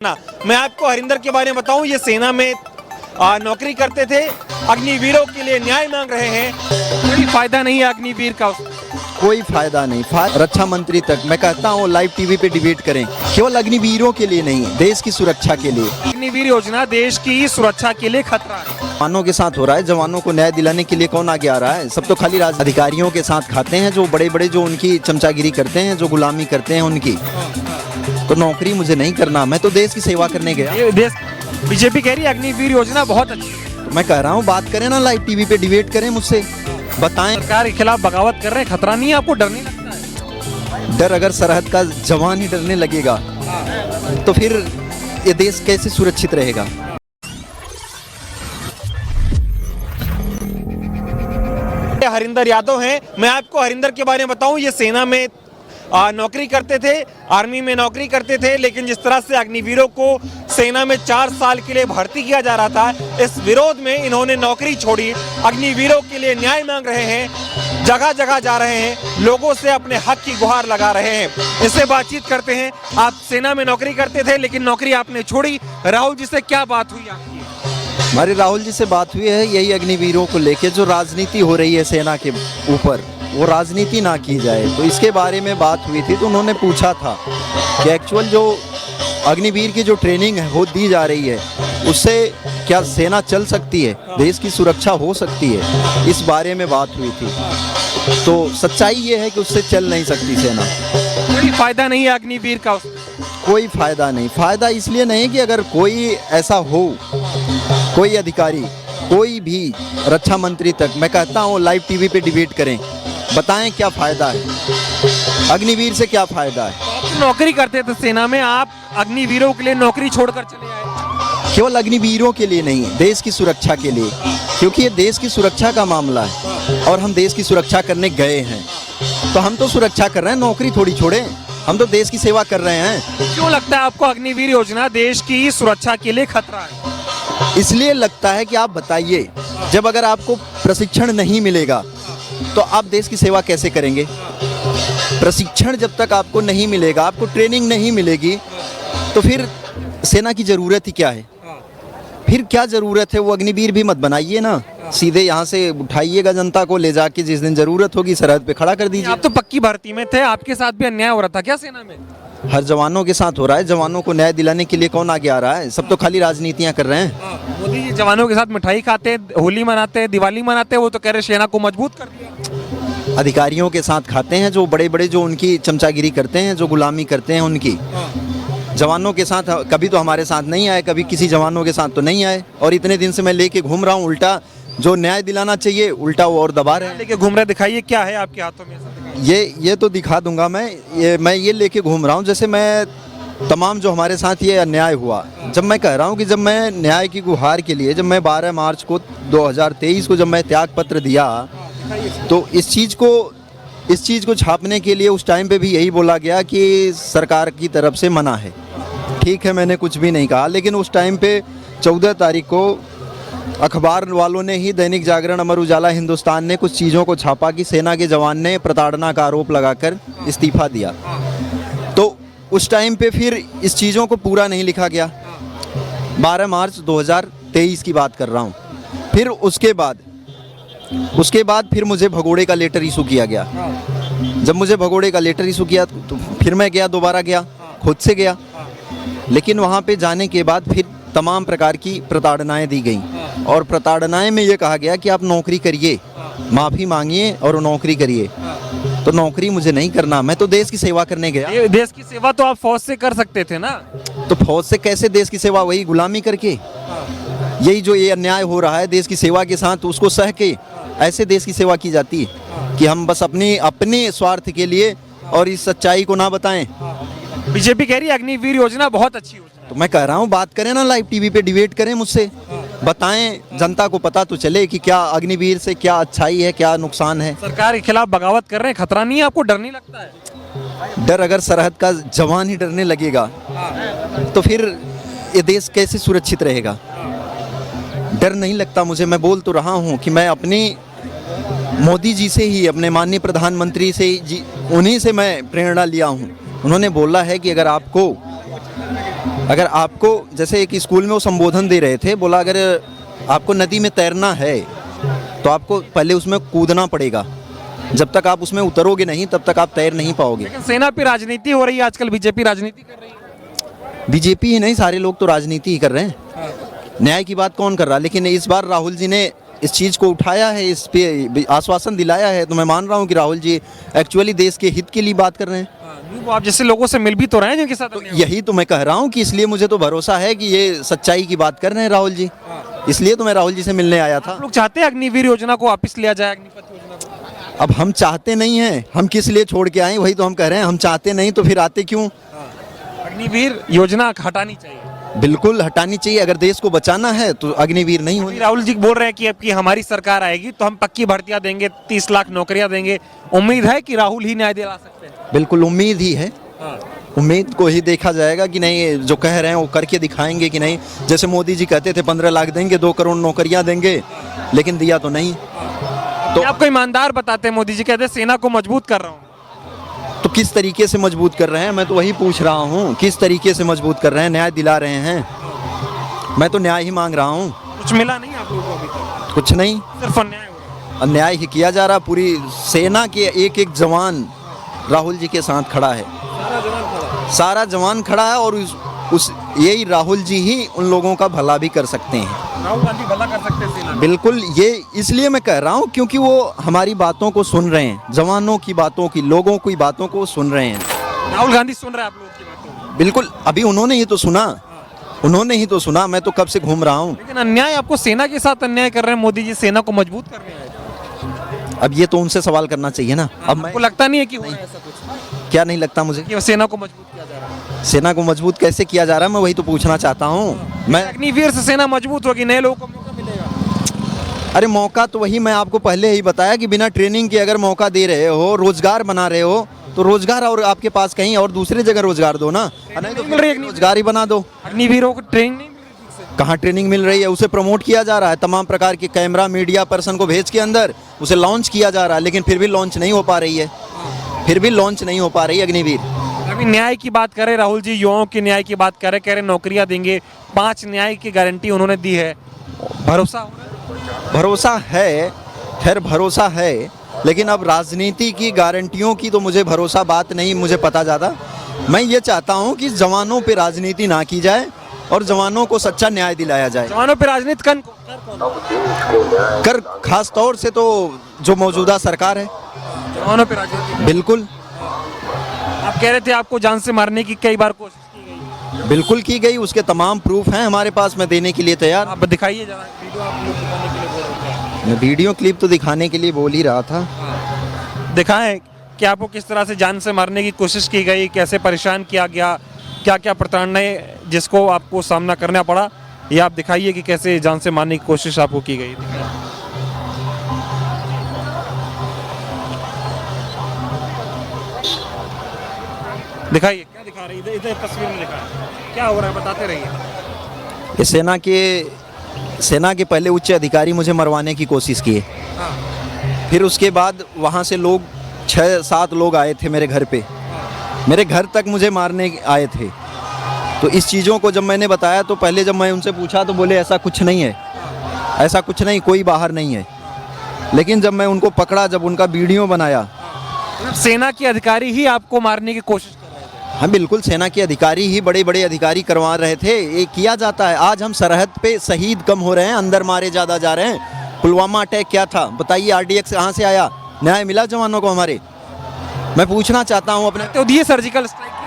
ना मैं आपको हरिंदर के बारे में बताऊं, ये सेना में नौकरी करते थे। अग्निवीरों के लिए न्याय मांग रहे हैं। कोई फायदा नहीं है अग्निवीर का। कोई फायदा नहीं। रक्षा मंत्री तक मैं कहता हूँ लाइव टीवी पे डिबेट करें, केवल अग्निवीरों के लिए नहीं, देश की सुरक्षा के लिए। अग्निवीर योजना देश की सुरक्षा के लिए खतरा है। जवानों के साथ हो रहा है। जवानों को न्याय दिलाने के लिए कौन आगे आ रहा है? सब तो खाली अधिकारियों के साथ खाते हैं, जो बड़े बड़े जो उनकी चमचागिरी करते हैं, जो गुलामी करते हैं उनकी। तो नौकरी मुझे नहीं करना, मैं तो देश की सेवा करने गया। बीजेपी कह रही है अग्निवीर योजना बहुत अच्छी है। तो मैं कह रहा हूँ बात करें ना, लाइव टीवी पे डिबेट करें, मुझसे बताएं। सरकार के खिलाफ बगावत कर रहे हैं, खतरा नहीं है? आपको डर नहीं लगता है? डर अगर सरहद का जवान ही डरने लगेगा तो फिर ये देश कैसे सुरक्षित रहेगा? हरिंदर यादव हैं। मैं आपको हरिंदर के बारे में बताऊं, ये सेना में नौकरी करते थे, आर्मी में नौकरी करते थे, लेकिन जिस तरह से अग्निवीरों को सेना में 4 साल के लिए भर्ती किया जा रहा था, इस विरोध में इन्होंने नौकरी छोड़ी। अग्निवीरों के लिए न्याय मांग रहे हैं, जगह जगह जा रहे हैं, लोगों से अपने हक की गुहार लगा रहे हैं। इससे बातचीत करते हैं। आप सेना में नौकरी करते थे, लेकिन नौकरी आपने छोड़ी। राहुल जी से क्या बात हुई आपकी? हमारी राहुल जी से बात हुई है यही अग्निवीरों को लेके, जो राजनीति हो रही है सेना के ऊपर, वो राजनीति ना की जाए, तो इसके बारे में बात हुई थी। तो उन्होंने पूछा था कि एक्चुअल जो अग्निवीर की जो ट्रेनिंग है वो दी जा रही है, उससे क्या सेना चल सकती है, देश की सुरक्षा हो सकती है, इस बारे में बात हुई थी। तो सच्चाई ये है कि उससे चल नहीं सकती सेना। कोई फायदा नहीं है अग्निवीर का। कोई फायदा नहीं। फायदा इसलिए नहीं कि अगर कोई ऐसा हो, कोई अधिकारी, कोई भी रक्षा मंत्री तक, मैं कहता हूँ लाइव टीवी पे डिबेट करें, बताएं क्या फायदा है, अग्निवीर से क्या फायदा है। नौकरी करते थे सेना में, आप अग्निवीरों के लिए नौकरी छोड़कर चले आए। केवल अग्निवीरों के लिए नहीं, देश की सुरक्षा के लिए, क्योंकि ये देश की सुरक्षा का मामला है और हम देश की सुरक्षा करने गए हैं। तो हम तो सुरक्षा कर रहे हैं, नौकरी थोड़ी छोड़े, हम तो देश की सेवा कर रहे हैं। क्यों लगता है आपको अग्निवीर योजना देश की सुरक्षा के लिए खतरा है? इसलिए लगता है कि आप बताइए, जब अगर आपको प्रशिक्षण नहीं मिलेगा तो आप देश की सेवा कैसे करेंगे? प्रशिक्षण जब तक आपको नहीं मिलेगा, आपको ट्रेनिंग नहीं मिलेगी, तो फिर सेना की जरूरत ही क्या है? फिर क्या जरूरत है? वो अग्निवीर भी मत बनाइए ना, सीधे यहाँ से उठाइएगा जनता को, ले जाके जिस दिन जरूरत होगी सरहद पे खड़ा कर दीजिए। आप तो पक्की भर्ती में थे, आपके साथ भी अन्याय हो रहा था क्या सेना में? हर जवानों के साथ हो रहा है। जवानों को न्याय दिलाने के लिए कौन आगे आ रहा है? सब तो खाली राजनीतियां कर रहे हैं। मोदी जी जवानों के साथ मिठाई खाते, होली मनाते, दिवाली मनाते, वो तो कह रहे सेना को मजबूत कर दिया। अधिकारियों के साथ खाते हैं, जो बड़े बड़े जो उनकी चमचागिरी करते हैं, जो गुलामी करते हैं उनकी। जवानों के साथ कभी तो हमारे साथ नहीं आए, कभी किसी जवानों के साथ तो नहीं आए, और इतने दिन से मैं लेके घूम रहा हूँ। उल्टा जो न्याय दिलाना चाहिए, उल्टा वो और दबा रहे हैं। लेके घूम रहे, दिखाइए क्या है आपके हाथों में? ये तो दिखा दूंगा मैं। ये लेके घूम रहा हूँ, जैसे मैं तमाम जो हमारे साथ ये अन्याय हुआ, जब मैं कह रहा हूँ कि जब मैं न्याय की गुहार के लिए, जब मैं 12 मार्च को 2023 को जब मैं त्याग पत्र दिया, तो इस चीज़ को छापने के लिए उस टाइम पे भी यही बोला गया कि सरकार की तरफ से मना है। ठीक है, मैंने कुछ भी नहीं कहा, लेकिन उस टाइम पे 14 तारीख को अखबार वालों ने ही, दैनिक जागरण, अमर उजाला, हिंदुस्तान ने कुछ चीज़ों को छापा कि सेना के जवान ने प्रताड़ना का आरोप लगाकर इस्तीफा दिया। तो उस टाइम पे फिर इस चीज़ों को पूरा नहीं लिखा गया। 12 मार्च 2023 की बात कर रहा हूँ। फिर उसके बाद फिर मुझे भगोड़े का लेटर इशू किया गया। जब मुझे भगोड़े का लेटर इशू किया तो फिर मैं दोबारा गया, खुद से गया, लेकिन वहाँ पे जाने के बाद फिर तमाम प्रकार की प्रताड़नाएं दी गई, और प्रताड़नाएं में ये कहा गया कि आप नौकरी करिए, माफ़ी मांगिए और नौकरी करिए। तो नौकरी मुझे नहीं करना, मैं तो देश की सेवा करने गया। देश की सेवा तो आप फौज से कर सकते थे ना? तो फौज से कैसे देश की सेवा? वही गुलामी करके, यही जो ये अन्याय हो रहा है देश की सेवा के साथ, उसको सह के ऐसे देश की सेवा की जाती है कि हम बस अपने स्वार्थ के लिए और इस सच्चाई को ना बताएं। बीजेपी कह रही है अग्निवीर योजना बहुत अच्छी योजना। तो मैं कह रहा हूँ बात करें ना, लाइव टीवी पे डिबेट करें, मुझसे बताएं, जनता को पता तो चले कि क्या अग्निवीर से क्या अच्छाई है, क्या नुकसान है। सरकार के खिलाफ बगावत कर रहे हैं, खतरा नहीं है? आपको डर नहीं लगता है? डर अगर सरहद का जवान ही डरने लगेगा तो फिर ये देश कैसे सुरक्षित रहेगा? डर नहीं लगता मुझे। मैं बोल तो रहा हूँ कि मैं अपनी मोदी जी से ही, अपने माननीय प्रधानमंत्री से ही, उन्हीं से मैं प्रेरणा लिया हूँ। उन्होंने बोला है कि अगर आपको अगर आपको जैसे एक स्कूल में वो संबोधन दे रहे थे, बोला अगर आपको नदी में तैरना है तो आपको पहले उसमें कूदना पड़ेगा। जब तक आप उसमें उतरोगे नहीं तब तक आप तैर नहीं पाओगे। लेकिन सेना पे राजनीति हो रही है आजकल, बीजेपी राजनीति कर रही है। बीजेपी ही नहीं, सारे लोग तो राजनीति ही कर रहे हैं। न्याय की बात कौन कर रहा? लेकिन इस बार राहुल जी ने इस चीज़ को उठाया है, इस पे आश्वासन दिलाया है, तो मैं मान रहा हूँ कि राहुल जी एक्चुअली देश के हित के लिए बात कर रहे हैं। वो आप जैसे लोगों से मिल भी तो रहे हैं जिनके साथ तो यही तो मैं कह रहा हूँ कि इसलिए मुझे तो भरोसा है कि ये सच्चाई की बात कर रहे हैं राहुल जी, इसलिए तो मैं राहुल जी से मिलने आया था। लोग चाहते हैं अग्निवीर योजना को वापस लिया जाए, अग्निपथ योजना को। अब हम चाहते नहीं हैं, हम किस लिए छोड़ के आए वही तो हम कह रहे हैं। हम चाहते नहीं तो फिर आते क्यों? अग्निवीर योजना हटानी चाहिए, बिल्कुल हटानी चाहिए। अगर देश को बचाना है तो अग्निवीर नहीं होगी। राहुल जी बोल रहे हैं कि अब की हमारी सरकार आएगी तो हम पक्की भर्तियां देंगे, 30 लाख नौकरियां देंगे। उम्मीद है कि राहुल ही न्याय दिला सकते हैं। बिल्कुल उम्मीद ही है, उम्मीद को ही देखा जाएगा कि नहीं जो कह रहे हैं वो करके दिखाएंगे कि नहीं। जैसे मोदी जी कहते थे 15 लाख देंगे, 2 करोड़ नौकरियां देंगे, लेकिन दिया तो नहीं। तो आपको ईमानदार बताते हैं, मोदी जी कहते हैं सेना को मजबूत कर रहा हूँ। तो किस तरीके से मजबूत कर रहे हैं? मैं तो वही पूछ रहा हूँ, किस तरीके से मजबूत कर रहे हैं? न्याय दिला रहे हैं? मैं तो न्याय ही मांग रहा हूँ। कुछ मिला नहीं आप लोगों को अभी तक? कुछ नहीं, सिर्फ अन्याय हो रहा है। अन्याय ही किया जा रहा। पूरी सेना के एक एक जवान राहुल जी के साथ खड़ा है, सारा जवान खड़ा है, और उस यही राहुल जी ही उन लोगों का भला भी कर सकते हैं। राहुल गांधी भला कर सकते हैं सेना में। बिल्कुल, ये इसलिए मैं कह रहा हूँ क्योंकि वो हमारी बातों को सुन रहे हैं, जवानों की बातों की, लोगों की बातों को सुन रहे हैं। राहुल गांधी सुन रहे हैं आप लोगों की बातों? बिल्कुल, अभी उन्होंने ही तो सुना, उन्होंने ही तो सुना। मैं तो कब से घूम रहा हूँ। लेकिन अन्याय आपको सेना के साथ अन्याय कर रहे हैं मोदी जी, सेना को मजबूत कर रहे हैं। अब ये तो उनसे सवाल करना चाहिए ना। अब मैं आपको लगता नहीं है कि हो रहा है ऐसा कुछ, क्या नहीं लगता मुझे कि सेना को मजबूत किया जा रहा है? सेना को मजबूत कैसे किया जा रहा है, मैं वही तो पूछना चाहता हूँ। मैं अग्निवीर से सेना मजबूत होगी, नए लोगों को मौका मिलेगा। अरे मौका तो वही मैं आपको पहले ही बताया कि बिना ट्रेनिंग के अगर मौका दे रहे हो, रोजगार बना रहे हो, तो रोजगार और आपके पास कहीं और दूसरी जगह रोजगार दो ना। नहीं तो मिल रही है रोजगार ही बना दो। अग्निवीरों को ट्रेनिंग नहीं मिल रही ठीक से। कहाँ ट्रेनिंग मिल रही है? उसे प्रमोट किया जा रहा है, तमाम प्रकार के कैमरा मीडिया पर्सन को भेज के अंदर उसे लॉन्च किया जा रहा है, लेकिन फिर भी लॉन्च नहीं हो पा रही है, फिर भी लॉन्च नहीं हो पा रही अग्निवीर। अभी न्याय की बात करें, राहुल जी युवाओं के न्याय की बात करें, कह रहे नौकरियां देंगे, 5 न्याय की गारंटी उन्होंने दी है। भरोसा हो रहा है? भरोसा है, खैर भरोसा है, लेकिन अब राजनीति की गारंटियों की तो मुझे भरोसा बात नहीं, मुझे पता ज़्यादा। मैं ये चाहता हूँ कि जवानों पे राजनीति ना की जाए और जवानों को सच्चा न्याय दिलाया जाए। जवानों पे राजनीति कर खास तौर से तो जो मौजूदा सरकार है, जवानों पे राजनीति। बिल्कुल। आप कह रहे थे आपको जान से मारने की कई बार कोशिश की गई। बिल्कुल की गई, उसके तमाम प्रूफ हैं हमारे पास, मैं देने के लिए तैयार। आप दिखाइए जरा वीडियो, आप लोग दिखाने के लिए बोल रहे थे। मैं वीडियो क्लिप तो दिखाने के लिए बोल ही रहा था। दिखाएं कि आपको किस तरह से जान से मारने की कोशिश की गई, कैसे परेशान किया गया, क्या क्या प्रताड़नाएं जिसको आपको सामना करना पड़ा, ये आप दिखाइए कि कैसे जान से मारने की कोशिश आपको की गई। दिखाइए क्या दिखा रही है, इधर तस्वीर में दिखाएं क्या हो रहा है, बताते रहिए। ये सेना के पहले उच्च अधिकारी मुझे मरवाने की कोशिश किए, फिर उसके बाद वहाँ से लोग 6-7 लोग आए थे मेरे घर पे, मेरे घर तक मुझे मारने आए थे। तो इस चीज़ों को जब मैंने बताया तो पहले जब मैं उनसे पूछा तो बोले ऐसा कुछ नहीं है, ऐसा कुछ नहीं, कोई बाहर नहीं है। लेकिन जब मैं उनको पकड़ा, जब उनका वीडियो बनाया, सेना के अधिकारी ही आपको मारने की कोशिश कर रहे थे? हाँ बिल्कुल, सेना के अधिकारी ही, बड़े बड़े अधिकारी करवा रहे थे। ये किया जाता है। आज हम सरहद पे शहीद कम हो रहे हैं, अंदर मारे ज़्यादा जा रहे हैं। पुलवामा अटैक क्या था बताइए, RDX कहाँ से आया? न्याय मिला जवानों को हमारे? मैं पूछना चाहता हूँ अपने तो दिए सर्जिकल स्ट्राइक।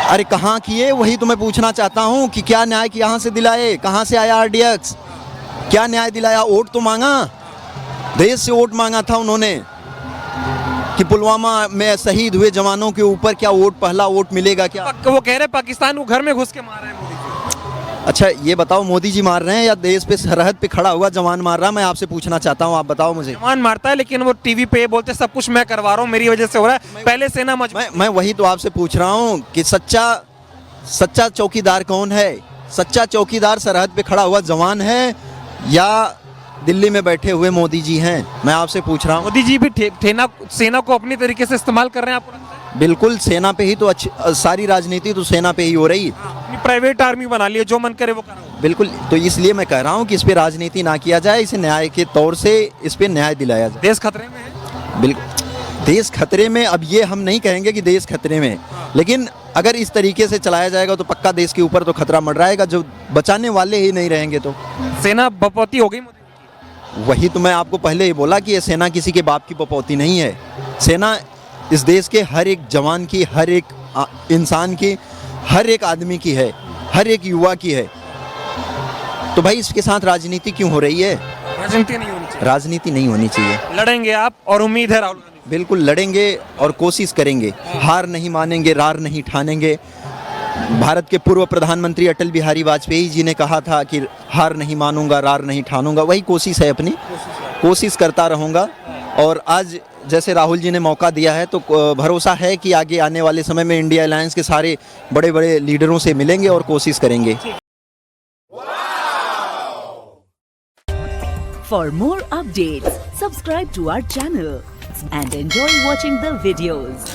अरे कहाँ किए, वही तो मैं पूछना चाहता हूँ कि क्या न्याय यहाँ से दिलाए, कहाँ से आया RDX, क्या न्याय दिलाया? वोट तो मांगा, देश से वोट मांगा था उन्होंने कि पुलवामा में शहीद हुए जवानों के ऊपर क्या वोट, पहला वोट मिलेगा क्या? वो कह रहे पाकिस्तान को घर में घुस के मार रहे हैं मोदी जी। अच्छा ये बताओ, मोदी जी मार रहे हैं या देश पे सरहद पे खड़ा हुआ जवान मार रहा है? मैं आपसे पूछना चाहता हूँ, आप बताओ मुझे। जवान मारता है, लेकिन वो टीवी पे बोलते सब कुछ मैं करवा रहा हूँ, मेरी वजह से हो रहा है। पहले सेना मैं वही तो आपसे पूछ रहा हूँ कि सच्चा चौकीदार कौन है? सच्चा चौकीदार सरहद पे खड़ा हुआ जवान है या दिल्ली में बैठे हुए मोदी जी हैं? मैं आपसे पूछ रहा हूँ। मोदी जी भी सेना को अपनी तरीके से इस्तेमाल कर रहे हैं, आपको लगता है? बिल्कुल सेना पे ही तो अच्छी सारी राजनीति तो सेना पे ही हो रही। अपनी प्राइवेट आर्मी बना लिए, जो मन करे वो करो। बिल्कुल, तो इसलिए मैं कह रहा हूँ कि इस पे राजनीति ना किया जाए, इसे न्याय के तौर से इस पे न्याय दिलाया जाए। देश खतरे में है। बिल्कुल देश खतरे में, अब ये हम नहीं कहेंगे कि देश खतरे में है, लेकिन अगर इस तरीके से चलाया जाएगा तो पक्का देश के ऊपर तो खतरा मंडराएगा, जो बचाने वाले ही नहीं रहेंगे तो। सेना बपौती हो गई मोदी की। वही तो मैं आपको पहले ही बोला कि ये सेना किसी के बाप की बपौती नहीं है। सेना इस देश के हर एक जवान की, हर एक इंसान की, हर एक आदमी की है, हर एक युवा की है। तो भाई इसके साथ राजनीति क्यों हो रही है? राजनीति नहीं होनी चाहिए। राजनीति नहीं होनी चाहिए। लड़ेंगे आप, और उम्मीद है राहुल गांधी। बिल्कुल लड़ेंगे और कोशिश करेंगे, हार नहीं मानेंगे, रार नहीं ठानेंगे। भारत के पूर्व प्रधानमंत्री अटल बिहारी वाजपेयी जी ने कहा था कि हार नहीं मानूंगा, रार नहीं ठानूंगा। वही कोशिश है अपनी, कोशिश करता रहूँगा। और आज जैसे राहुल जी ने मौका दिया है तो भरोसा है कि आगे आने वाले समय में इंडिया अलायंस के सारे बड़े बड़े लीडरों से मिलेंगे और कोशिश करेंगे। For more updates, subscribe to our channel and enjoy watching the videos.